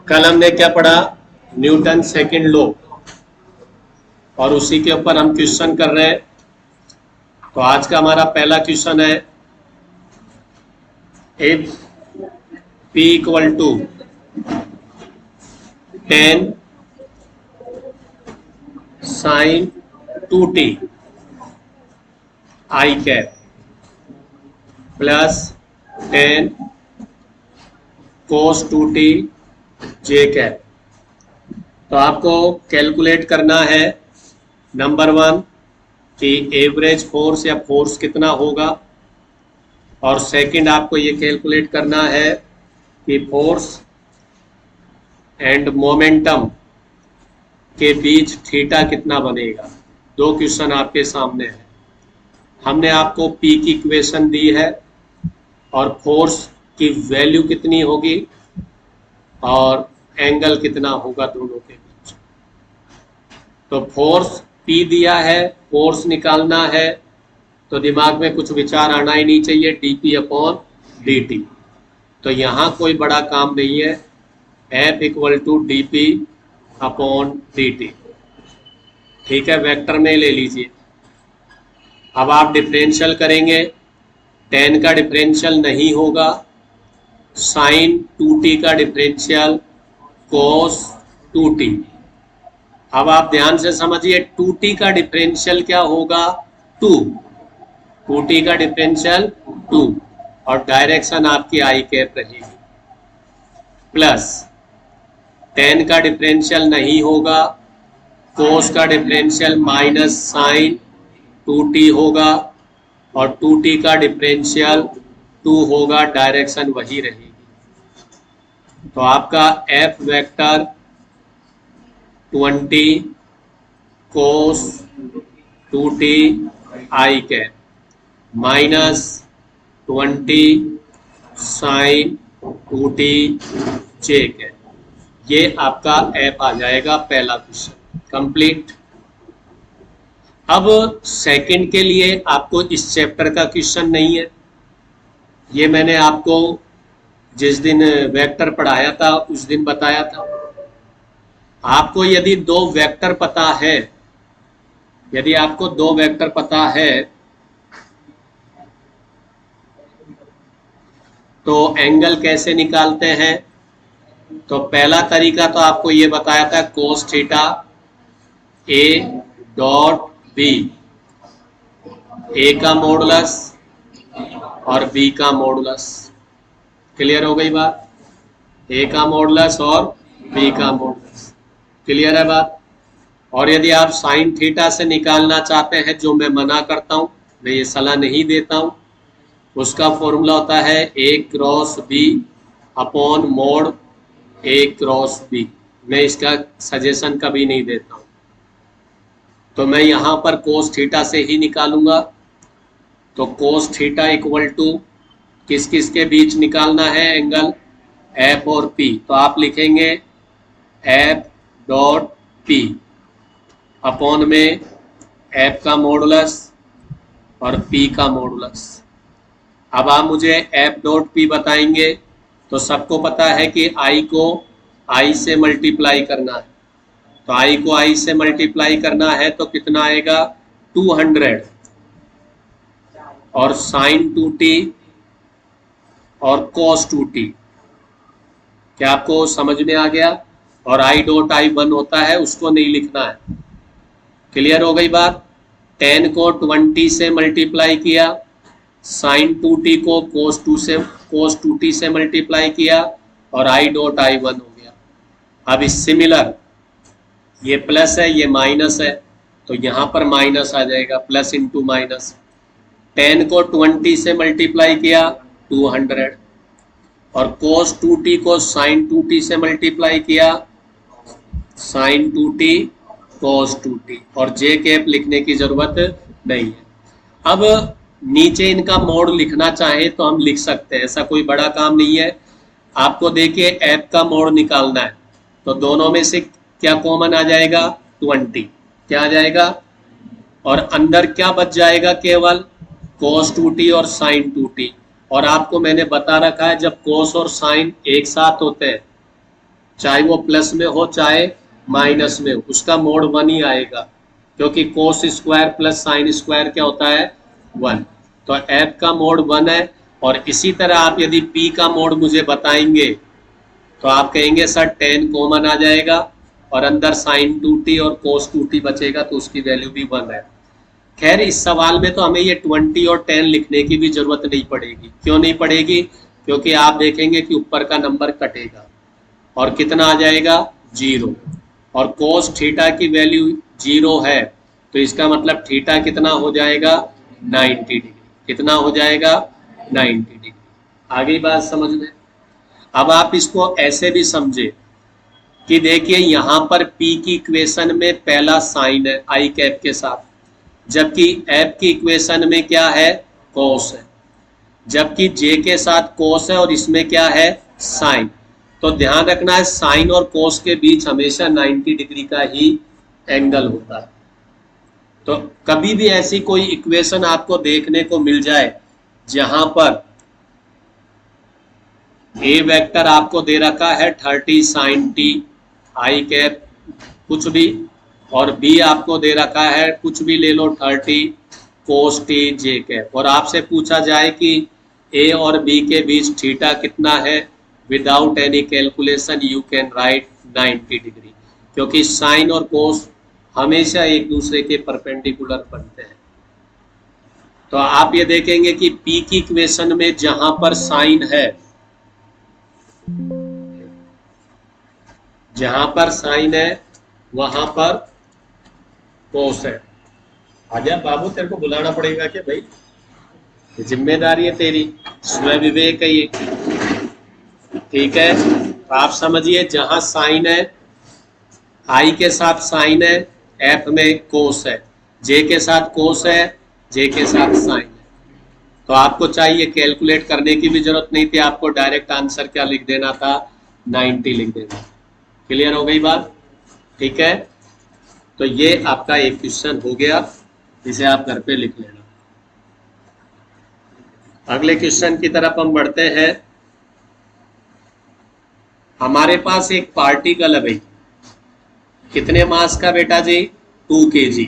कल हमने क्या पढ़ा? न्यूटन सेकंड लॉ, और उसी के ऊपर हम क्वेश्चन कर रहे हैं। तो आज का हमारा पहला क्वेश्चन है, if P equal to 10 sine 2t i cap plus 10 cos 2t j cap. तो आपको कैलकुलेट करना है नंबर 1 कि एवरेज फोर्स या फोर्स कितना होगा, और सेकंड आपको ये कैलकुलेट करना है कि फोर्स एंड मोमेंटम के बीच थीटा कितना बनेगा। दो क्वेश्चन आपके सामने है। हमने आपको P की इक्वेशन दी है और फोर्स की वैल्यू कितनी होगी और एंगल कितना होगा दोनों के बीच। तो फोर्स P दिया है, फोर्स निकालना है, तो दिमाग में कुछ विचार आना ही नहीं चाहिए, dP अपॉन dt। तो यहाँ कोई बड़ा काम नहीं है, F equal to dP upon dt। ठीक है, वेक्टर में ले लीजिए। अब आप डिफरेंशियल करेंगे, 10 का डिफरेंशियल नहीं होगा, साइन 2t का डिफरेंशियल कोस 2t। अब आप ध्यान से समझिए, 2t का डिफरेंशियल क्या होगा? 2t का डिफरेंशियल 2, और डायरेक्शन आपकी आई कैप रहेगी, प्लस 10 का डिफरेंशियल नहीं होगा, कोस का डिफरेंशियल माइनस साइन 2t होगा, और 2t का डिफरेंशियल 2 होगा, डायरेक्शन वही रहेगी। तो आपका F vector 20 cos 2t i cap minus 20 sign 2t j cap, ये आपका F आ जाएगा। पहला क्वेश्चन कंप्लीट। अब सेकंड के लिए आपको इस चैप्टर का क्वेश्चन नहीं है, ये मैंने आपको जिस दिन वेक्टर पढ़ाया था उस दिन बताया था। आपको यदि दो वेक्टर पता है, यदि आपको दो वेक्टर पता है तो एंगल कैसे निकालते हैं? तो पहला तरीका तो आपको ये बताया था, cos theta A dot B, A का मॉडुलस और बी का मॉडुलस। क्लियर हो गई बात? ए का मॉडुलस और बी का मॉडुलस। क्लियर है बात? और यदि आप साइन थीटा से निकालना चाहते हैं, जो मैं मना करता हूं, मैं ये सलाह नहीं देता हूं, उसका फॉर्मूला होता है ए क्रॉस बी अपॉन मोड ए क्रॉस बी। मैं इसका सजेशन कभी नहीं देता हूं, तो मैं यहां पर कोस थीटा से ही निकालूंगा। तो कोस थीटा इक्वल टू किस किस के बीच निकालना है एंगल? F और P। तो आप लिखेंगे F डॉट P अपॉन में F का मॉडुलस और P का मॉडुलस। अब आप मुझे F डॉट P बताएंगे, तो सबको पता है कि I को I से मल्टीप्लाई करना है। तो I को I से मल्टीप्लाई करना है तो कितना आएगा? 200, और साइन 2t और cos 2t। क्या आपको समझ में आ गया? और I डॉट I 1 होता है, उसको नहीं लिखना है। क्लियर हो गई बात? 10 को 20 से मल्टीप्लाई किया, साइन 2t को cos 2t से मल्टीप्लाई किया, और I डॉट I 1 हो गया। अब इस सिमिलर, ये प्लस है ये माइनस है, तो यहां पर माइनस आ जाएगा, प्लस इंटू माइनस। 10 को 20 से मल्टीप्लाई किया 200, और cos 2t को sin 2t से मल्टीप्लाई किया, sin 2t cos 2t, और j कैप लिखने की जरूरत नहीं है। अब नीचे इनका मोड लिखना चाहे तो हम लिख सकते हैं, ऐसा कोई बड़ा काम नहीं है। आपको देखिए f का मोड निकालना है, तो दोनों में से क्या कॉमन आ जाएगा? 20। क्या आ जाएगा? और अंदर क्या बच जाएगा? केवल cos 2t और sin 2t। और आपको मैंने बता रखा है जब कोस और साइन एक साथ होते हैं, चाहे वो प्लस में हो चाहे माइनस में हो, उसका मोड 1 ही आएगा, क्योंकि cos square plus sine square क्या होता है 1। तो एफ का मोड 1 है। और इसी तरह आप यदि पी का मोड मुझे बताएंगे तो आप कहेंगे सर tan कॉमन आ जाएगा और अंदर साइन 2t और कोस 2t बचेगा, तो उसकी वैल्यू भी 1 है। खैर इस सवाल में तो हमें ये 20 और 10 लिखने की भी जरूरत नहीं पड़ेगी। क्यों नहीं पड़ेगी? क्योंकि आप देखेंगे कि ऊपर का नंबर कटेगा और कितना आ जाएगा 0, और कोस थीटा की वैल्यू 0 है, तो इसका मतलब थीटा कितना हो जाएगा 90 डिग्री। कितना हो जाएगा 90 डिग्री। आगे बात समझ में। अब आप इसको ऐसे भी समझे कि देखिए यहां पर P की इक्वेशन में पहला साइन है आई कैप के साथ, जबकि F की इक्वेशन में क्या है कोस है, जबकि J के साथ कोस है और इसमें क्या है साइन। तो ध्यान रखना है साइन और कोस के बीच हमेशा 90 डिग्री का ही एंगल होता है। तो कभी भी ऐसी कोई इक्वेशन आपको देखने को मिल जाए जहां पर ए वेक्टर आपको दे रखा है 30 साइन टी आई कैप कुछ भी, और बी आपको दे रखा है कुछ भी ले लो 30 कोस टी जे कैप, और आपसे पूछा जाए कि ए और बी के बीच थीटा कितना है, without any calculation you can write 90 degree, क्योंकि साइन और कोस हमेशा एक दूसरे के परपेंडिकुलर बनते हैं। तो आप ये देखेंगे कि पी की इक्वेशन में जहां पर साइन है, जहां पर साइन है वहां पर कोस है। आजा बाबू तेरे को बुलाना पड़ेगा क्या भाई, जिम्मेदारी है तेरी, स्वयं विवेक है ये, ठीक है। तो आप समझिए जहां साइन है, आई के साथ साइन है, एफ में कोस है, जे के साथ कोस है, जे के साथ साइन है। तो आपको चाहिए कैलकुलेट करने की भी जरूरत नहीं थी, आपको डायरेक्ट आंसर क्या लिख देना था 90 लिख देना। क्लियर हो गई बात? ठीक है। तो ये आपका एक क्वेश्चन हो गया, इसे आप घर पे लिख लेना। अगले क्वेश्चन की तरफ हम बढ़ते हैं। हमारे पास एक पार्टिकल है भाई, कितने मास का बेटा जी 2 kg,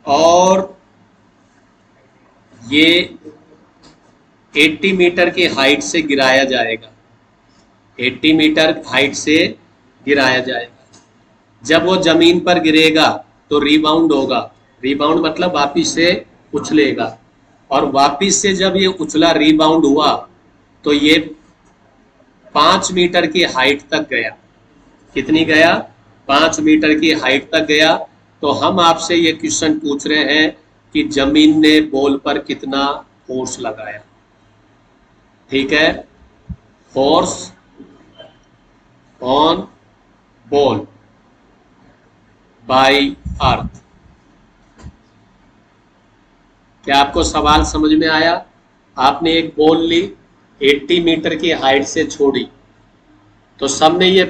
और ये 80 मीटर की हाइट से गिराया जाएगा, 80 मीटर हाइट से गिराया जाएगा। जब वो जमीन पर गिरेगा तो रिबाउंड होगा, रिबाउंड मतलब वापिस से उछलेगा, और वापिस से जब ये उछला रिबाउंड हुआ तो ये 5 मीटर की हाइट तक गया। कितनी गया? 5 मीटर की हाइट तक गया। तो हम आपसे ये क्वेश्चन पूछ रहे हैं कि जमीन ने बॉल पर कितना फोर्स लगाया। ठीक है, फोर्स ऑन बॉल बाय अर्थ। क्या आपको सवाल समझ में आया? आपने एक बॉल ली, 80 मीटर की हाइट से छोड़ी, तो सबने ये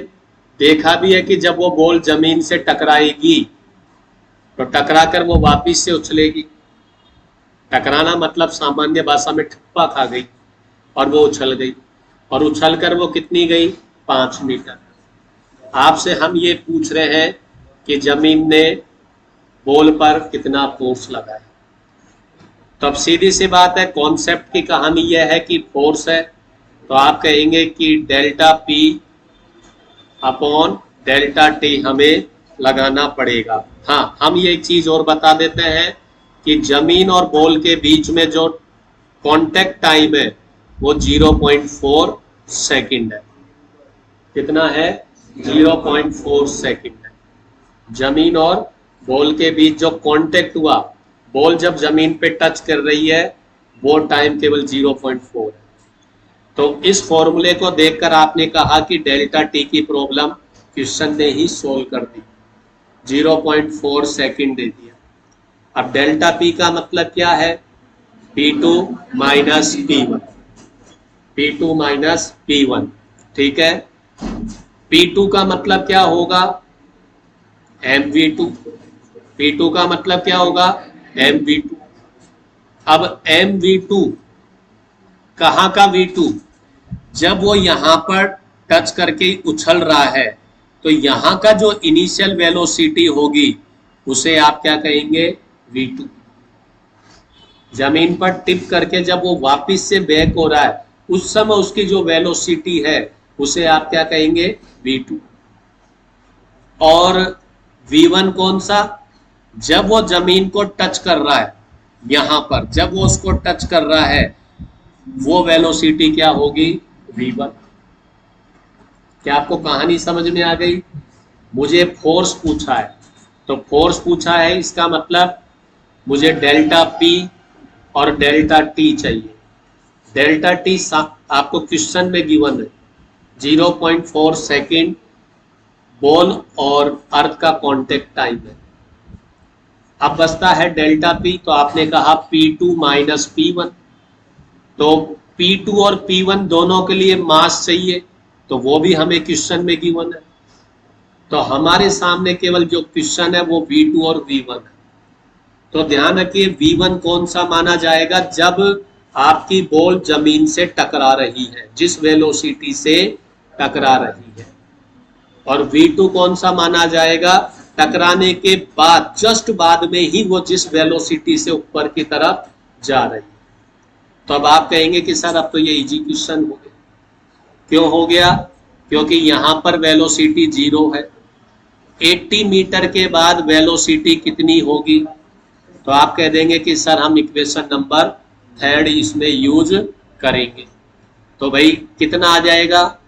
देखा भी है कि जब वो बॉल जमीन से टकराएगी तो टकराकर वो वापिस से उछलेगी। टकराना मतलब सामान्य भाषा में ठप्पा खा गई और वो उछल गई, और उछलकर वो कितनी गई 5 मीटर। आपसे हम ये पूछ रहे हैं कि जमीन ने बॉल पर कितना फोर्स लगाया। तो अब सीधी सी बात है, कॉन्सेप्ट की कहानी यह है कि फोर्स है, तो आप कहेंगे कि delta P upon delta T हमें लगाना पड़ेगा। हाँ, हम ये एक चीज और बता देते हैं कि जमीन और बॉल के बीच में जो कांटेक्ट टाइम है वो 0.4 सेकंड है। कितना है? 0.4 सेकंड है। जमीन और बॉल के बीच जो कांटेक्ट हुआ, बॉल जब जमीन पे टच कर रही है, वो टाइम केवल 0.4 है। तो इस फॉर्मूले को देखकर आपने कहा कि डेल्टा टी की प्रॉब्लम क्वेश्चन ने ही सोल्व कर दी, 0.4 सेकंड दे दिया। अब डेल्टा पी का मतलब क्या है? P2 minus P1, P2 minus P1। ठीक है, P2 का मतलब क्या होगा? mv2। P2 का मतलब क्या होगा? mv2। अब mv2 कहाँ का V2? जब वो यहाँ पर टच करके उछल रहा है तो यहाँ का जो इनिशियल वेलोसिटी होगी उसे आप क्या कहेंगे? V2। जमीन पर टिप करके जब वो वापस से बैक हो रहा है उस समय उसकी जो वेलोसिटी है उसे आप क्या कहेंगे? V2। और V1 कौन सा? जब वो जमीन को टच कर रहा है, यहां पर जब वो उसको टच कर रहा है वो वेलोसिटी क्या होगी? V1। क्या आपको कहानी समझ में आ गई? मुझे फोर्स पूछा है, तो फोर्स पूछा है इसका मतलब मुझे डेल्टा P और डेल्टा T चाहिए। डेल्टा T आपको क्वेश्चन में गिवन है, 0.4 सेकेंड बॉल और अर्थ का कांटेक्ट टाइम है। अब बचता है डेल्टा P, तो आपने कहा P2 माइनस P1, तो P2 और P1 दोनों के लिए मास चाहिए, तो वो भी हमें क्वेश्चन में गिवन है। तो हमारे सामने केवल जो क्वेश्चन है वो V2 और V1 है। तो ध्यान रखिए V1 कौन सा माना जाएगा? जब आपकी बॉल जमीन से टकरा रही है, जिस वेलोसिटी से टकरा रही है। और V2 कौन सा माना जाएगा? टकराने के बाद, जस्ट बाद में ही वो जिस वेलोसिटी से ऊपर की तरफ जा रही है। तो अब आप कहेंगे कि सर अब तो ये इजी क्वेश्चन हो गया। क्यों हो गया? क्योंकि यहां पर वेलोसिटी 0 है। 80 मीटर के बाद वेलोसिटी कितनी होगी? तो आप कह देंगे कि सर हम इक्वेशन नंबर 3 इसमें यूज करेंगे। तो भाई कितना आ जाएगा?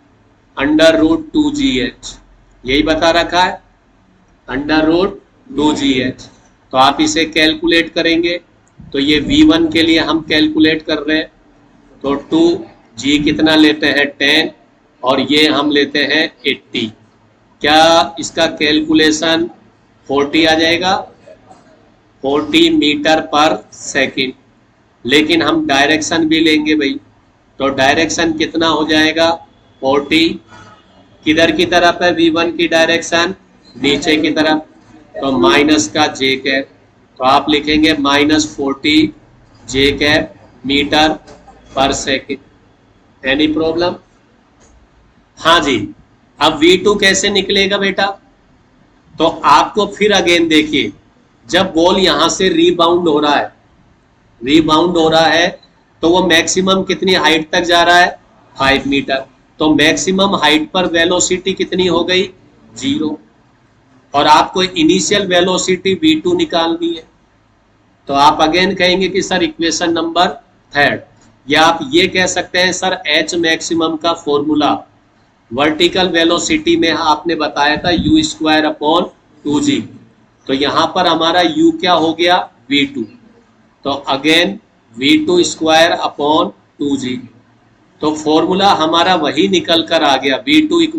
√2gh, यही बता रखा है, √2gh। तो आप इसे कैलकुलेट करेंगे, तो ये V1 के लिए हम कैलकुलेट कर रहे हैं, तो 2g कितना लेते हैं? 10, और ये हम लेते हैं 80। क्या इसका कैलकुलेशन 40 आ जाएगा? 40 मीटर पर सेकेंड। लेकिन हम डायरेक्शन भी लेंगे भाई, तो डायरेक्शन कितना हो जाएगा? 40 किधर की तरफ है? V1 की डायरेक्शन नीचे की तरफ, तो माइनस का j कैप, तो आप लिखेंगे -40 j कैप मीटर पर सेकेंड। Any problem? हाँ जी। अब V2 कैसे निकलेगा बेटा? तो आपको फिर अगेन देखिए, जब बॉल यहां से रीबाउंड हो रहा है, तो वो मैक्सिमम कितनी हाइट तक जा रहा है? 5 मीटर। तो मैक्सिमम हाइट पर वेलोसिटी कितनी हो गई? 0। और आपको इनिशियल वेलोसिटी V2 निकालनी है, तो आप अगेन कहेंगे कि सर इक्वेशन नंबर 3, या आप ये कह सकते हैं सर H मैक्सिमम का फॉर्मूला वर्टिकल वेलोसिटी में आपने बताया था u²/2g, तो यहां पर हमारा u क्या हो गया? V2। तो अगेन V2²/2g, तो फॉर्मूला हमारा वही निकल कर आ गया, V2 =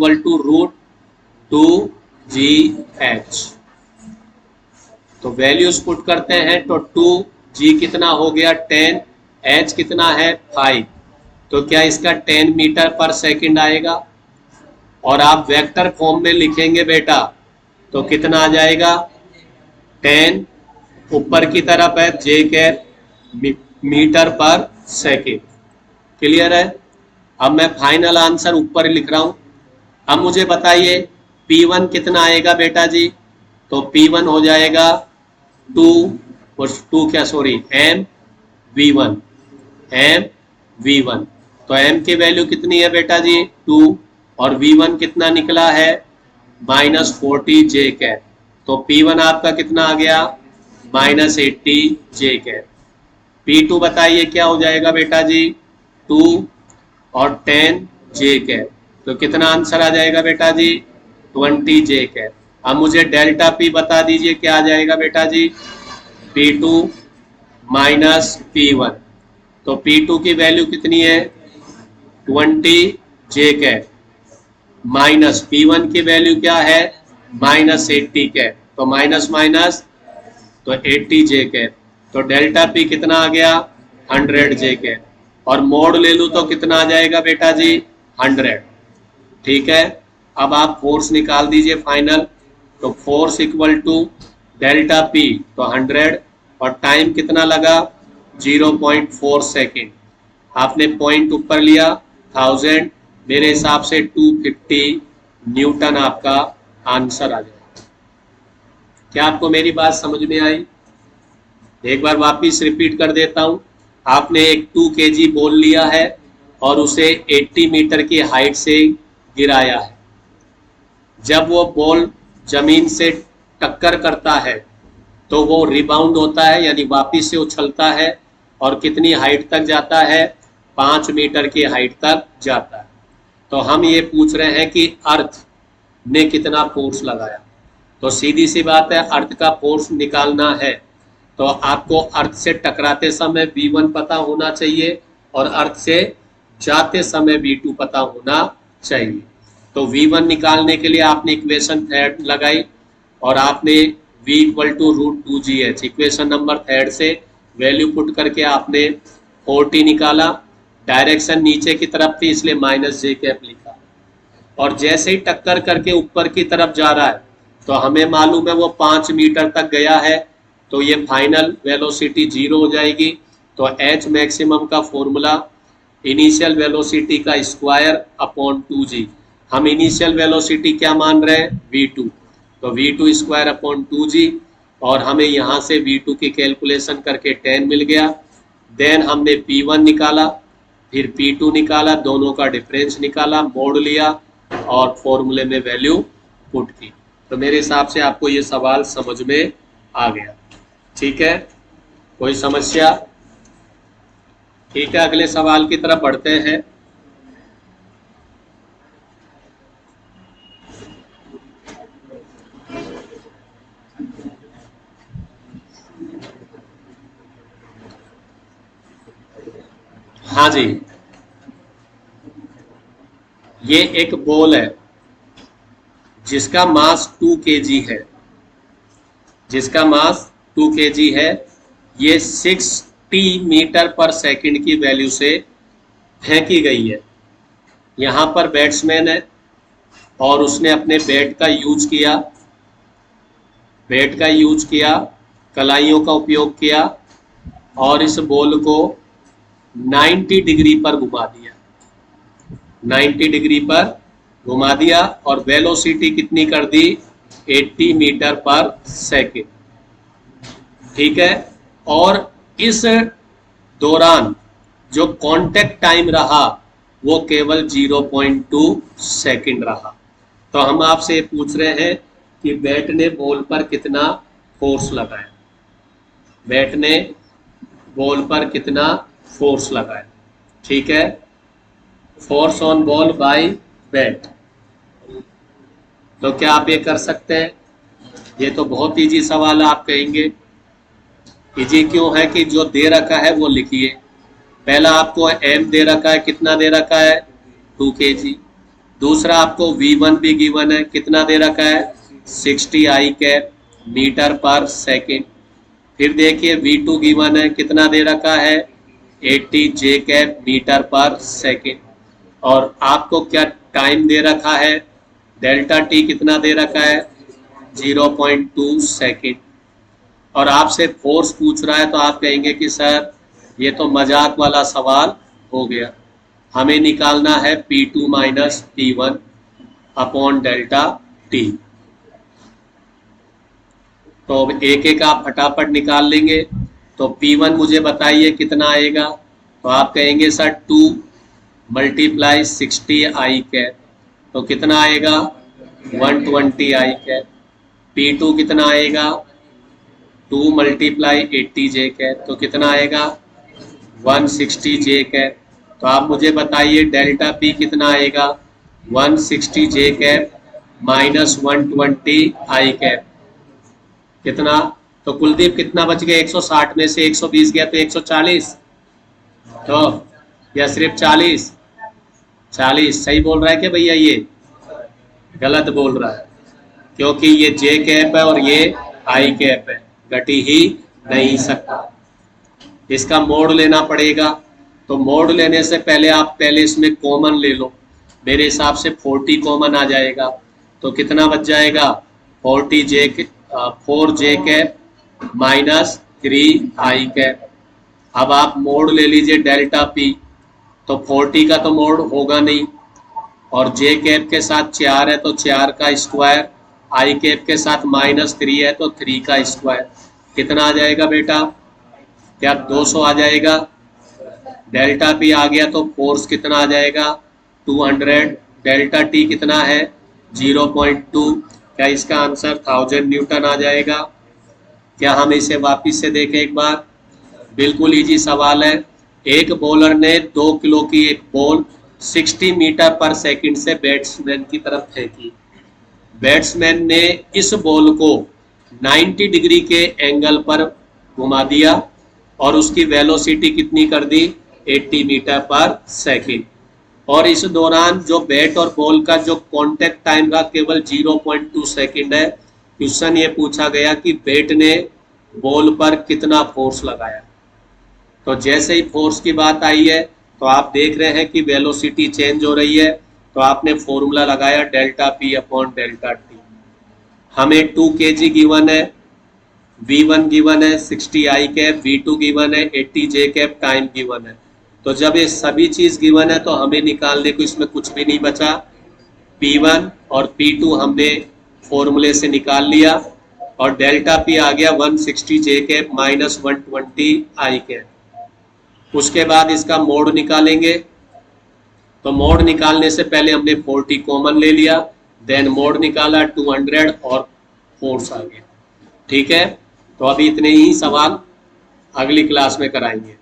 √2gh। तो वैल्यूज पुट करते हैं, तो 2g कितना हो गया? 10, h कितना है? 5। तो क्या इसका 10 मीटर पर सेकेंड आएगा? और आप वेक्टर फॉर्म में लिखेंगे बेटा, तो कितना आ जाएगा? 10 ऊपर की तरफ है j कैप मीटर पर सेकेंड। क्लियर है? अब मैं फाइनल आंसर ऊपर लिख रहा हूं। अब मुझे बताइए P1 कितना आएगा बेटा जी? तो P1 हो जाएगा 2 mv1। तो m की वैल्यू कितनी है बेटा जी? 2, और V1 कितना निकला है? -40 j कैप। तो P1 आपका कितना आ गया? -80 j कैप। P2 बताइए क्या हो जाएगा बेटा जी? 2 और 10 j कैप। तो कितना आंसर आ जाएगा बेटा जी? 20 j कैप। अब मुझे डेल्टा P बता दीजिए क्या आ जाएगा बेटा जी? P2 minus P1। तो P2 की वैल्यू कितनी है? 20 j कैप, माइनस P1 की वैल्यू क्या है? -80 कैप। तो माइनस माइनस, तो 80 j कैप। तो डेल्टा P कितना आ गया? 100 j कैप। और मोड ले लूं तो कितना आ जाएगा बेटा जी? 100। ठीक है, अब आप फोर्स निकाल दीजिए फाइनल। तो फोर्स = डेल्टा P, तो 100, और टाइम कितना लगा? 0.4 सेकेंड। आपने पॉइंट ऊपर लिया 1000, मेरे हिसाब से 250 न्यूटन आपका आंसर आ जाएगा। क्या आपको मेरी बात समझ में आई? एक बार वापिस रिपीट कर देता हूं। आपने एक 2 kg बॉल लिया है और उसे 80 मीटर की हाइट से गिराया है। जब वो बॉल जमीन से टक्कर करता है तो वो रिबाउंड होता है, यानी वापिस से उछलता है, और कितनी हाइट तक जाता है? 5 मीटर की हाइट तक जाता है। तो हम ये पूछ रहे हैं कि अर्थ ने कितना फोर्स लगाया। तो सीधी सी बात है, अर्थ का फोर्स निकालना है तो आपको अर्थ से टकराते समय V1 पता होना चाहिए और अर्थ से जाते समय V2 पता होना चाहिए। तो V1 निकालने के लिए आपने इक्वेशन थर्ड लगाई और आपने V equal to √2GH equation number third से वैल्यू पुट करके आपने 40 निकाला। डायरेक्शन नीचे की तरफ थी इसलिए -j कैप लिखा, और जैसे ही टक्कर करके ऊपर की तरफ जा रहा है तो हमें मालूम है वो 5 मीटर तक गया है, तो ये फाइनल वेलोसिटी 0 हो जाएगी। तो H मैक्सिमम का फॉर्मूला इनिशियल वेलोसिटी का स्क्वायर अपॉन 2g। हम इनिशियल वेलोसिटी क्या मान रहे हैं? V2, तो V2 स्क्वायर अपॉन 2g, और हमें यहाँ से V2 की कैलकुलेशन करके 10 मिल गया। देन हमने P1 निकाला, फिर P2 निकाला, दोनों का डिफरेंस निकाला, मोड़ लिया और फॉर्मूले में वैल्यू पुट की। तो मेरे हिसाब से आपको ये सवाल समझ में आ गया। ठीक है, कोई समस्या? ठीक है, अगले सवाल की तरफ बढ़ते हैं। हाँ जी, ये एक बॉल है जिसका मास 2 kg है, जिसका मास 2 kg है। ये 60 मीटर पर सेकंड की वैल्यू से फेंकी गई है। यहाँ पर बैट्समैन है और उसने अपने बैट का यूज किया, कलाइयों का उपयोग किया और इस बॉल को 90 डिग्री पर घुमा दिया, 90 डिग्री पर घुमा दिया और वेलोसिटी कितनी कर दी? 80 मीटर पर सेकंड। ठीक है, और इस दौरान जो कांटेक्ट टाइम रहा वो केवल 0.2 सेकंड रहा। तो हम आपसे पूछ रहे हैं कि बैट ने बॉल पर कितना फोर्स लगाया, बैट ने बॉल पर कितना फोर्स लगाया। ठीक है, force on ball by bat. तो क्या आप ये कर सकते हैं? ये तो बहुत इजी सवाल है। आप कहेंगे इजी क्यों है? कि जो दे रखा है वो लिखिए। पहला आपको m दे रखा है, कितना दे रखा है? 2 kg। दूसरा आपको V1 भी गिवन है, कितना दे रखा है? 60 I कैप मीटर पर सेकेंड। फिर देखिए V2 गिवन है, कितना दे रखा है? 80 J कैप मीटर पर सेकेंड। और आपको क्या टाइम दे रखा है? डेल्टा टी कितना दे रखा है? 0.2 सेकेंड। और आपसे फोर्स पूछ रहा है तो आप कहेंगे कि सर ये तो मजाक वाला सवाल हो गया, हमें निकालना है P2 minus P1 upon delta T. तो एक एक आप फटाफट निकाल लेंगे। तो P1 मुझे बताइए कितना आएगा? तो आप कहेंगे सर 2 मल्टीप्लाई 60 I कैप, तो कितना आएगा? 120 I कैप। P2 कितना आएगा? 2 मल्टीप्लाई 80 J कैप, तो कितना आएगा? 160 J कैप। तो आप मुझे बताइए डेल्टा P कितना आएगा? 160 J cap minus 120 I cap, कितना? तो कुलदीप कितना बच गया? 160 में से 120 गया तो 140, तो या सिर्फ 40? 40 सही बोल रहा है क्या भैया? ये गलत बोल रहा है, क्योंकि ये J कैप है और ये I कैप है, घट ही नहीं सकता। इसका मोड लेना पड़ेगा। तो मोड लेने से पहले आप पहले इसमें कॉमन ले लो। मेरे हिसाब से 40 कॉमन आ जाएगा, तो कितना बच जाएगा? 4 J cap minus 3 I cap. अब आप मोड ले लीजिए डेल्टा P, तो 40 का तो मोड होगा नहीं, और जे कैप के साथ 4 है तो 4 का स्क्वायर, आई कैप के साथ -3 है तो 3 का स्क्वायर। कितना आ जाएगा बेटा? क्या 200 आ जाएगा? डेल्टा पी आ गया तो फोर्स कितना आ जाएगा? 200। डेल्टा टी कितना है? 0.2। क्या इसका आंसर 1000 न्यूटन आ जाएगा? क्या हम इसे वापिस से देखें एक बार? बिल्कुल इजी सवाल है। एक बॉलर ने 2 किलो की एक बॉल 60 मीटर पर सेकंड से बैट्समैन की तरफ फेंकी। बैट्समैन ने इस बॉल को 90 डिग्री के एंगल पर घुमा दिया और उसकी वेलोसिटी कितनी कर दी? 80 मीटर पर सेकंड। और इस दौरान जो बैट और बॉल का जो कांटेक्ट टाइम का केवल 0.2 सेकंड है। क्वेश्चन ये पूछा गया कि बैट ने बॉल पर कितना फोर्स लगाया। तो जैसे ही फोर्स की बात आई है तो आप देख रहे हैं कि वेलोसिटी चेंज हो रही है, तो आपने फॉर्मूला लगाया delta P upon delta T. हमें 2 kg गिवन है, V1 गिवन है 60 आई कैप, V2 गिवन है 80 जे कैप, टाइम गिवन है। तो जब ये सभी चीज गिवन है तो हमें निकालने को इसमें कुछ भी नहीं बचा। P1 और P2 हमने फॉर्मूले से निकाल लिया और डेल्टा पी आ गया 160 जे कैप माइनस 120 आई कैप। उसके बाद इसका मोड निकालेंगे, तो मोड निकालने से पहले हमने 40 कॉमन ले लिया, देन मोड निकाला 200 और फोर्स आ गया। ठीक है, तो अभी इतने ही सवाल अगली क्लास में कराएंगे।